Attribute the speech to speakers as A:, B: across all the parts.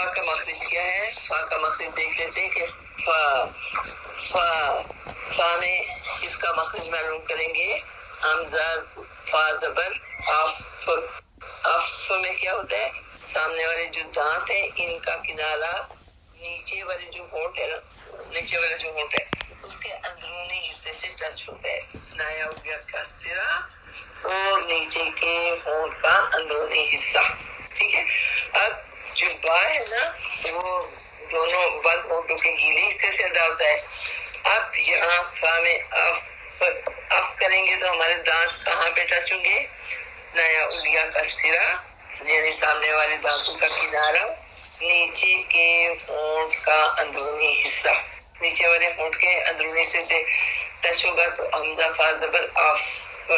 A: کا مخرج کیا ہے؟ فا کا مخرج دیکھ لیتے ہیں کہ فا میں اس کا مخرج معلوم کریں گے. حمزہ فا زبر اف. اف میں کیا ہوتا ہے؟ سامنے والے جو دانت ہیں ان کا کنارہ نیچے والے جو ہونٹ ہے نا، نیچے والا جو ہونٹ ہے اس کے اندرونی حصے سے ٹچ ہوتا ہے. سنایا ہو گیا کسرہ اور نیچے کے ہونٹ کا اندرونی حصہ. ٹھیک ہے. اب جو با ہے نا وہ دونوں بند ہونٹوں کے گیلے حصے سے ادا ہوتا ہے. اب یہاں فا میں اف کریں گے تو ہمارے دانت کہاں پہ ٹچ ہوں گے؟ سنایا اولیا کسرہ یعنی سامنے والے دانتوں کا کنارہ، نیچے کے ہونٹ کا اندرونی حصہ. نیچے والے ہونٹ کے اندرونی حصے سے ٹچ ہوگا تو حمزہ فا زبر اف.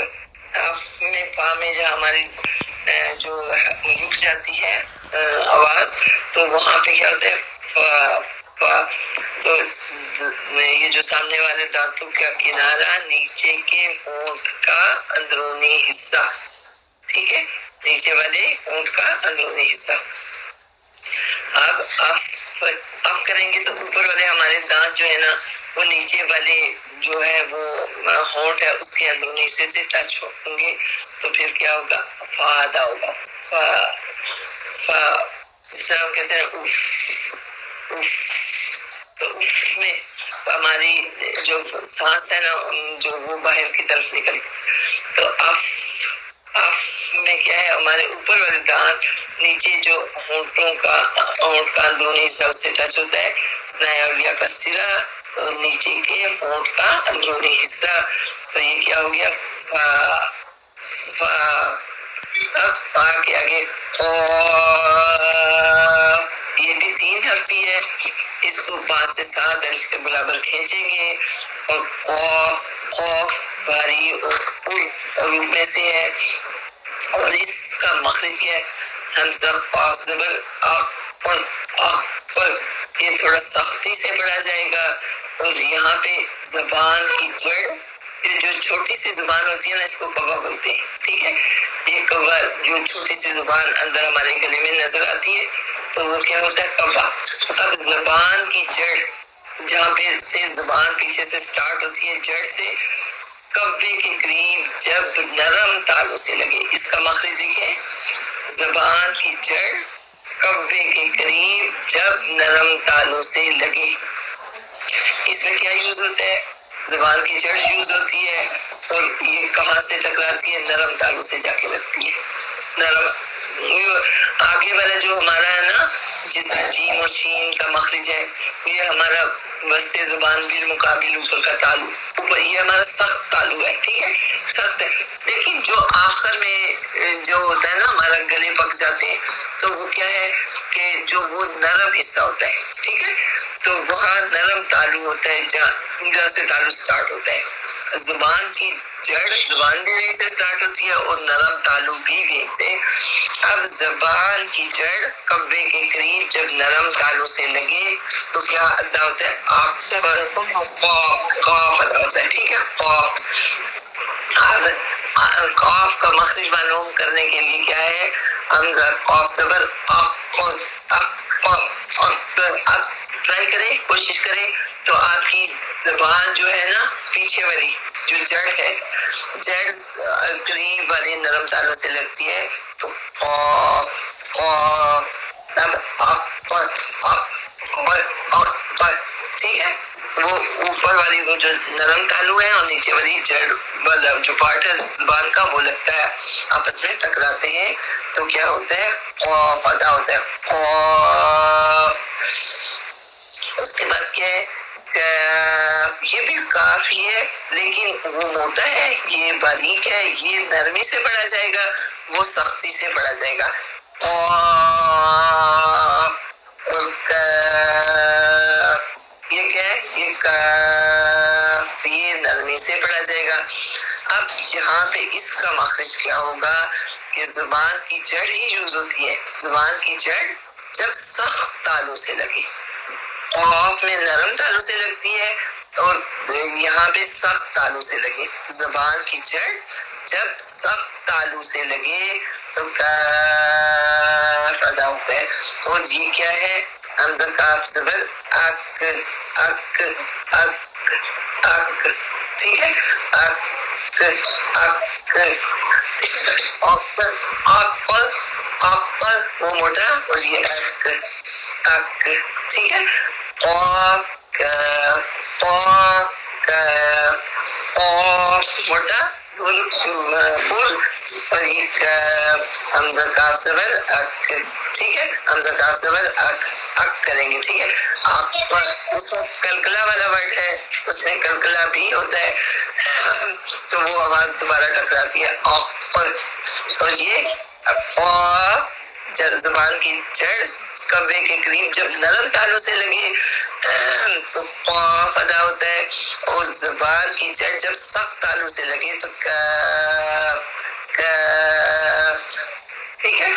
A: اف میں فا میں جہاں ہماری جو رک جاتی ہے آواز تو وہاں پہ کیا ہوتا ہے؟ فا. تو یہ جو سامنے والے دانتوں کا کنارہ، نیچے کے ہونٹ کا اندرونی حصہ. ٹھیک ہے، نیچے والے ہونٹ کا اندرونی حصہ. اب اف کریں گے تو اوپر والے ہمارے دانت جو ہے نا وہ نیچے والے جو ہے وہ ہونٹ ہے اس کے اندرونی حصے سے ٹچ ہوں گے تو پھر کیا ہوگا؟ فا ادا ہوگا. فا جس طرح ہم کہتے ہیں اف اف. تو اف میں ہماری جو سانس ہے نا جو وہ باہر کی طرف نکلتی. تو اف میں کیا ہے؟ ہمارے اوپر والے دانت نیچے جو ہونٹ کا اندرونی حصہ اس سے ٹچ ہوتا ہے. سنایا اولیا کسرہ اور نیچے کے ہونٹ کا اندرونی حصہ. تو یہ کیا ہو گیا؟ فا. اب فا کے آگے یہ بھی 3 حرفی ہے. اس کو 5 سے 7 الف کے برابر کھینچیں گے اور قوف بھاری اور میں سے ہے. اور اس کا مخرج کیا ہے؟ حمزہ قاف زبر اق. یہ تھوڑا سختی سے پڑھا جائے گا. اور یہاں پہ زبان کی جڑ، یہ جو چھوٹی سی زبان ہوتی ہے نا اس کو کوا بولتے ہیں. ٹھیک ہے، یہ کوا جو چھوٹی سی زبان اندر ہمارے گلے میں نظر آتی ہے تو وہ کیا ہوتا ہے؟ کوا. اب زبان کی جڑ جہاں پہ سے زبان پیچھے سے سٹارٹ ہوتی ہے جڑ سے کبے کے قریب جب نرم تالوں سے لگے. اس کا مخرج لکھیں، زبان کی جڑ کبے کے قریب جب نرم تالوں سے لگے. اس میں کیا یوز ہوتا ہے؟ زبان کی جڑ یوز ہوتی ہے اور یہ کہاں سے ٹکراتی ہے؟ نرم تالوں سے جا کے لگتی ہے. نرم آگے والا جو ہمارا ہے نا جس طرح جیم اور شین کا مخرج ہے یہ ہمارا وسط زبان بالمقابل اوپر کا تالو، اوپر یہ ہمارا سخت تالو ہے. ٹھیک ہے، سخت ہے. لیکن جو آخر میں جو ہوتا ہے نا ہمارا گلے پک جاتے ہیں تو وہ کیا ہے کہ جو وہ نرم حصہ ہوتا ہے. ٹھیک ہے، تو وہاں نرم تالو ہوتا ہے جہاں سے تالو سٹارٹ ہوتا ہے. زبان کی جڑ زبان بھی وہیں سے سٹارٹ ہوتی ہے اور نرم تالو بھی وہیں سے. اب زبان کی جڑ کبے کے قریب جب نرم تالوں سے لگے تو کیا ادا ہوتا ہے؟ قاف ادا ہوتا ہے. ٹھیک ہے، قاف. اب قاف کا مخرج معلوم کرنے کے لیے کیا ہے؟ حمزہ قاف زبر اب ٹرائی کریں، کوشش کریں تو آپ کی زبان جو ہے نا پیچھے والی جو جڑ ہے جڑ قریب والے نرم تالوں سے لگتی ہے تو قاف. اب ٹھیک ہے، وہ اوپر والی وہ جو نرم تالو ہے اور نیچے والی جڑ والا جو پارٹ ہے زبان کا وہ لگتا ہے آپس میں ٹکراتے ہیں تو کیا ہوتا ہے؟ قاف ادا ہوتا ہے. قاف. اس کے بعد کیا ہے؟ یہ بھی کافی ہے لیکن وہ موٹا ہے، یہ باریک ہے، یہ نرمی سے پڑھا جائے گا، وہ سختی سے پڑھا جائے گا. یہ کیا ہے؟ یہ نرمی سے پڑھا جائے گا. اب یہاں پہ اس کا مخرج کیا ہوگا کہ زبان کی جڑ ہی یوز ہوتی ہے. زبان کی جڑ جب سخت تالوں سے لگے، قاف میں نرم تالوں سے لگتی ہے اور یہاں پہ سخت تالوں سے لگے. زبان کی جڑ جب سخت تالوں سے لگے تو کاف ادا ہوتا ہے. اور یہ کیا ہے؟ حمزہ کاف زبر اک اک اک اک. ٹھیک ہے، اک اک اک وہ موٹا اور یہ اک اک. ٹھیک ہے، موٹا بول اور یہ حمزہ کاف زبر اک. ٹھیک ہے، حمزہ کاف زبر اک اک کریں گے. ٹھیک ہے، اس میں کلکلا والا ورڈ ہے، اس میں کلکلا بھی ہوتا ہے تو وہ آواز دوبارہ ٹکراتی ہے. اور یہ زبان کی جڑ کبے کے قریب جب نرم تالو سے لگے تو قاف ادا ہوتا ہے، اور زبان کی جڑ جب سخت تالو سے لگے تو ٹھیک ہے.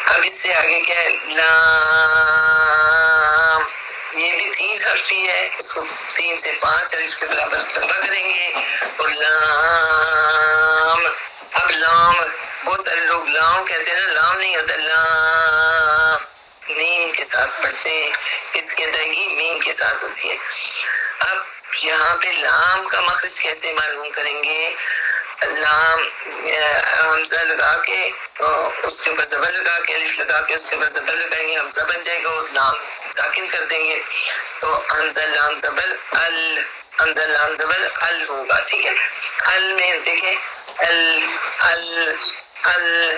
A: اب اس سے آگے کیا ہے؟ لام. یہ بھی 3 حرفی ہے، اس کو 3 سے 5 الف کے برابر لمبا کریں گے. اور لام. اب لام بہت سارے لوگ لام کہتے ہیں نا، لام نہیں ہوتا، لام میم کے ساتھ پڑھتے ہیں، اس کے اندر ہی میم کے ساتھ ہوتی ہے. اب یہاں پہ لام کا مخرج کیسے معلوم کریں گے؟ لام حمزہ لگا کے اس کے اوپر زبر لگا کے الف لگا کے اس کے اوپر زبر لگائیں گے، حمزہ بن جائے گا اور لام ساکن کر دیں گے تو حمزہ لام زبر ال، حمزہ لام زبر ال ہوگا. ٹھیک ہے، ال میں دیکھیں ال ال ال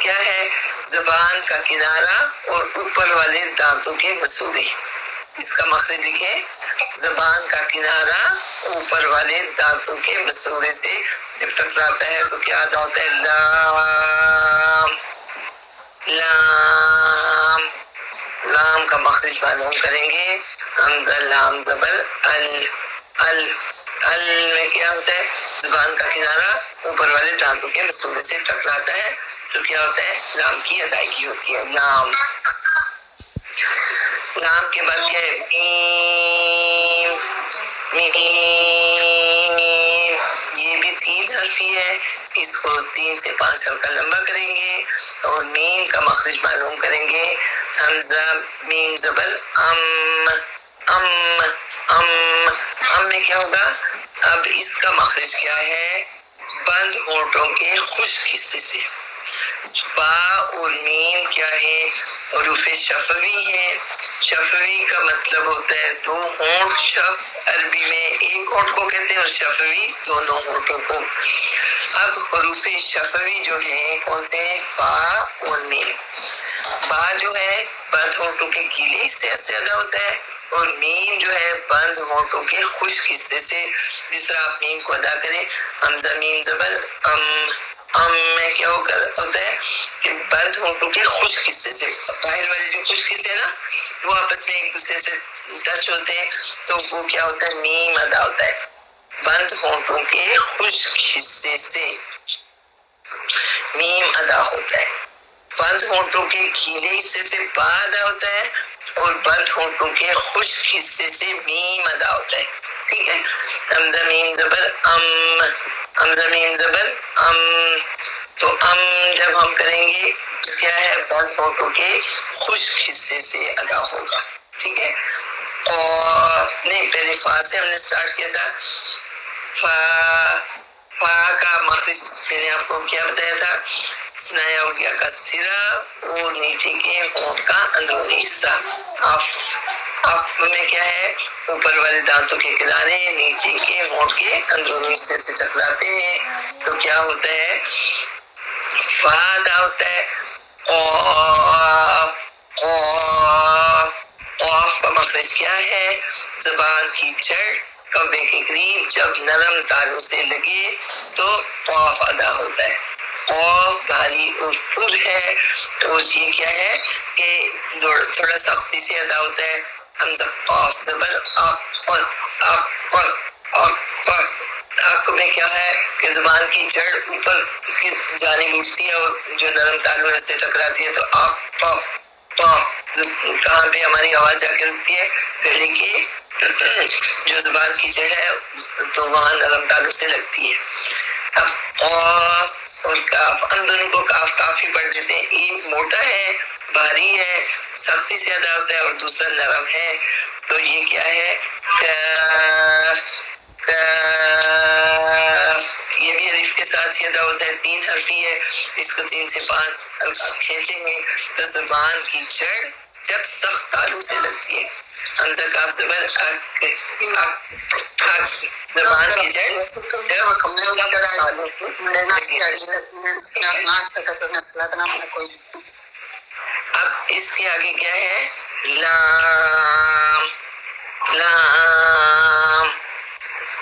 A: کیا ہے؟ زبان کا کنارہ اور اوپر والے دانتوں کے مسورے. اس کا مخرج لکھیں، زبان کا کنارہ اوپر والے دانتوں کے مسورے سے جب ٹکراتا ہے تو کیا ادا ہوتا ہے؟ لام. لام لام کا مخرج معلوم کریں گے، حمزہ لام زبر ال ال. ال میں کیا ہوتا ہے؟ زبان کا کنارہ اوپر والے دانتوں کے مسورے سے ٹکراتا ہے تو کیا ہوتا ہے؟ لام کی ادائیگی ہوتی ہے. لام. لام کے بعد کیا ہے؟ میم. میم یہ بھی 3 حرفی ہے، اس کو 3 سے 5 حلقہ لمبا کریں گے اور میم کا مخرج معلوم کریں گے، حمزہ میم زبر ام ام ام. ام میں کیا ہوگا؟ اب اس کا مخرج کیا ہے؟ بند ہونٹوں کے خشک حصے سے. با اور میم کیا ہے؟ حروف شفوی ہے. شفوی کا مطلب ہوتا ہے 2 ہونٹ. شف عربی میں ایک ہونٹ کو کہتے ہیں اور شفوی دونوں ہونٹوں کو. اب حروف شفوی جو ہیں کون سے ہیں؟ با اور میم. با جو ہے بند ہونٹوں کے گیلے حصے سے ادا ہوتا ہے اور میم جو ہے بند ہونٹوں کے خشک حصے سے. جس طرح آپ میم کو ادا کریں، حمزہ میم زبر ام. ام میں کیا ہوتا ہے کہ بند ہونٹوں کے خشک حصے سے، باہر والے جو خشک حصے ہیں نا وہ آپس میں ایک دوسرے سے ٹچ ہوتے ہیں تو وہ کیا ہوتا ہے؟ میم ادا ہوتا ہے. بند ہونٹوں کے خشک حصے سے میم ادا ہوتا ہے. بند ہونٹوں کے گیلے حصے سے با ادا ہوتا ہے اور بند ہونٹوں کے خشک حصے سے میم ادا ہوتا ہے. ٹھیک ہے، حمزہ میم زبر ام. حمزہ میم زبر ام. تو ام جب ہم کریں گے کیا ہے؟ بند ہونٹوں کے خشک حصے سے ادا ہوگا. ٹھیک ہے، اور نہیں پہلے فا سے ہم نے سٹارٹ کیا تھا. فا کا مخرج میں نے آپ کو کیا بتایا تھا؟ سنایا ہو گیا کا سرا اور نیچے کے ہونٹ کا اندرونی حصہ. اف. اف میں کیا ہے؟ اوپر والے دانتوں کے کنارے نیچے کے ہونٹ کے اندرونی حصے سے ٹکراتے ہیں تو کیا ہوتا ہے؟ فا ادا ہوتا ہے. قاف کا مخرج کیا ہے؟ زبان کی جڑ کبے کے قریب جب نرم تالو سے لگے تو قاف ادا ہوتا ہے. قاف بھاری اور پر ہے تو یہ کیا ہے کہ تھوڑا سختی سے ادا ہوتا ہے. حمزہ قاف زبر اق میں کیا ہے کہ زبان کی جڑ اوپر کی جانب اٹھتی ہے اور جو نرم تالو سے ٹکراتی ہے تو کہاں پہ ہماری آواز جا کے رکتی ہے؟ گلے کے جو زبان کی جڑ ہے تو وہاں نرم تالو سے لگتی ہے. اب قاف اور کاف، ہم دونوں کو کاف کافی پڑھ دیتے ہیں. ایک موٹا ہے، بھاری ہے، سختی سے ادا ہوتا ہے، اور دوسرا نرم ہے. تو یہ کیا ہے؟ کاف. یہ بھی الف کے ساتھ ہی ادا ہوتا ہے، 3 حرفی ہے. اس کو 3 سے 5 الفاظ کھینچیں گے تو زبان کی جڑ جب سخت تالو سے لگتی ہے، حمزہ کاف زبر زبان کی جڑ اب اس کے آگے کیا ہے؟ لام. لام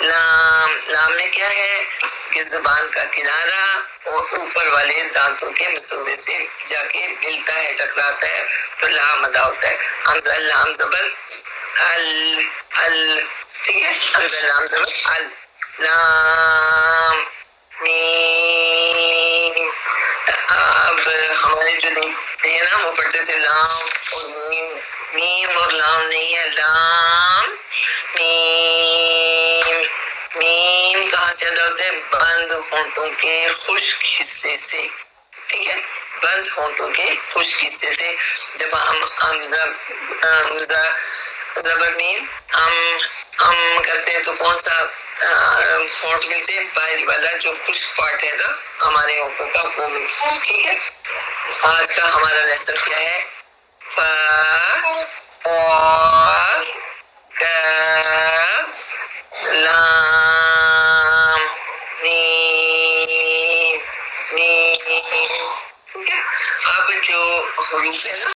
A: لام لام میں کیا ہے کہ زبان کا کنارہ اور اوپر والے دانتوں کے مسودے سے جا کے ملتا ہے، ٹکراتا ہے، تو لام ادا ہوتا ہے. حمزہ لام زبر ال ال، ٹھیک ہے، حمزہ لام زبر ال. لام میم. اب ہمارے جو ہیں نا وہ پڑھتے تھے لام اور میم. میم اور لام نہیں ہے، لام میم. میم کہاں سے ادا ہوتا ہے؟ بند ہونٹوں کے خشک حصے سے، ٹھیک ہے، بند ہونٹوں کے خشک حصے سے. جب ہم زبر میم ہم کرتے ہیں تو کون سا ہونٹ ملتے ہیں؟ باہر والا جو خشک پارٹ ہے نا ہمارے ہونٹوں کا، وہ ملتا ہے. ٹھیک ہے، آج کا ہمارا لیسن کیا